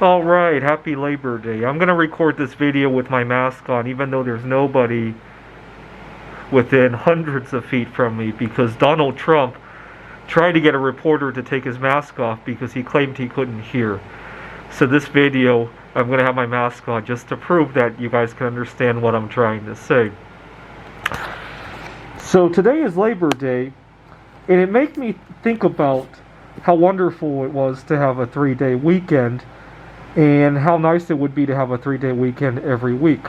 Alright, happy Labor Day. I'm gonna record this video with my mask on, even though there's nobody within hundreds of feet from me, because Donald Trump tried to get a reporter to take his mask off because he claimed he couldn't hear. So this video, I'm gonna have my mask on just to prove that you guys can understand what I'm trying to say. So today is Labor Day, and it made me think about how wonderful it was to have a 3-day weekend, and how nice it would be to have a 3-day weekend every week.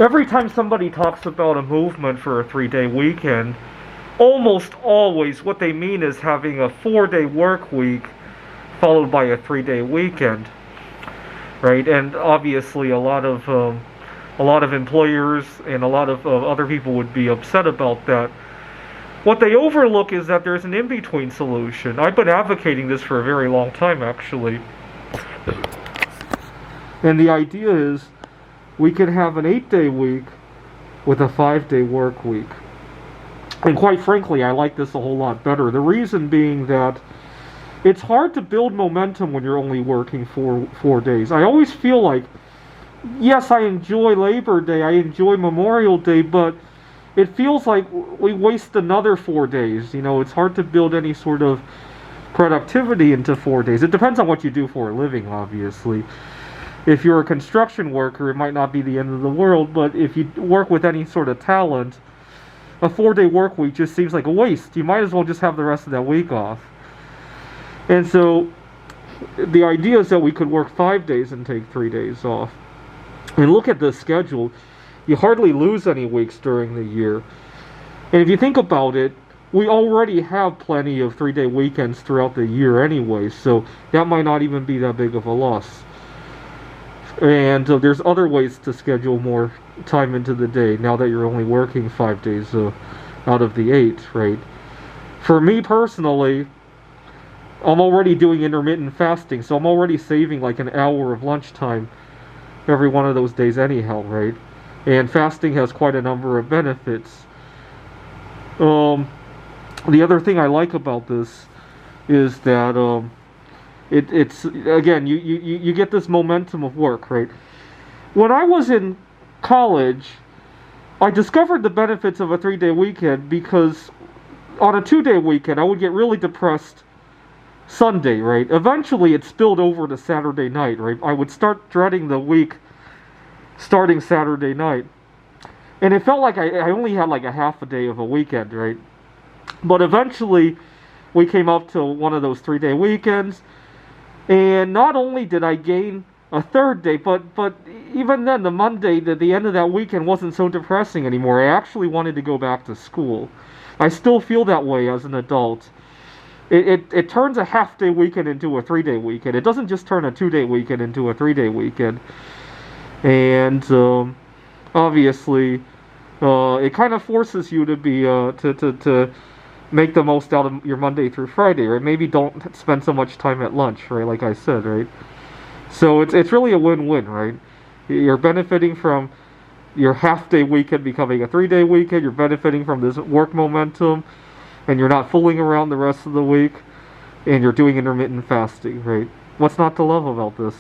Every time somebody talks about a movement for a 3-day weekend, almost always what they mean is having a 4-day work week followed by a 3-day weekend, right? And obviously a lot of employers and a lot of other people would be upset about that. What they overlook is that there's an in-between solution. I've been advocating this for a very long time, actually. And the idea is we could have an 8-day week with a 5-day work week. And quite frankly, I like this a whole lot better. The reason being that it's hard to build momentum when you're only working 4 days. I always feel like, yes, I enjoy Labor Day, I enjoy Memorial Day, but it feels like we waste another 4 days. You know, it's hard to build any sort of productivity into 4 days. It depends on what you do for a living, obviously. If you're a construction worker, it might not be the end of the world, but if you work with any sort of talent, a 4-day work week just seems like a waste. You might as well just have the rest of that week off. And so the idea is that we could work 5 days and take 3 days off. And look at the schedule. You hardly lose any weeks during the year. And if you think about it, we already have plenty of 3-day weekends throughout the year anyway, so that might not even be that big of a loss. And there's other ways to schedule more time into the day now that you're only working 5 days out of the 8, right? For me personally, I'm already doing intermittent fasting, so I'm already saving like an hour of lunchtime every one of those days anyhow, right? And fasting has quite a number of benefits. The other thing I like about this is that it's again, you get this momentum of work, right? When I was in college, I discovered the benefits of a 3-day weekend because on a 2-day weekend, I would get really depressed Sunday, right? Eventually, it spilled over to Saturday night, right? I would start dreading the week starting Saturday night. And it felt like I only had like a half a day of a weekend, right? But eventually, we came up to one of those 3-day weekends. And not only did I gain a 3rd day, but even then, the Monday, the end of that weekend wasn't so depressing anymore. I actually wanted to go back to school. I still feel that way as an adult. It turns a half-day weekend into a 3-day weekend. It doesn't just turn a 2-day weekend into a 3-day weekend. And obviously, it kind of forces you to be to make the most out of your Monday through Friday, right? Maybe don't spend so much time at lunch, right? Like I said, right? So it's really a win-win, right? You're benefiting from your half-day weekend becoming a 3-day weekend. You're benefiting from this work momentum, and you're not fooling around the rest of the week, and you're doing intermittent fasting, right? What's not to love about this?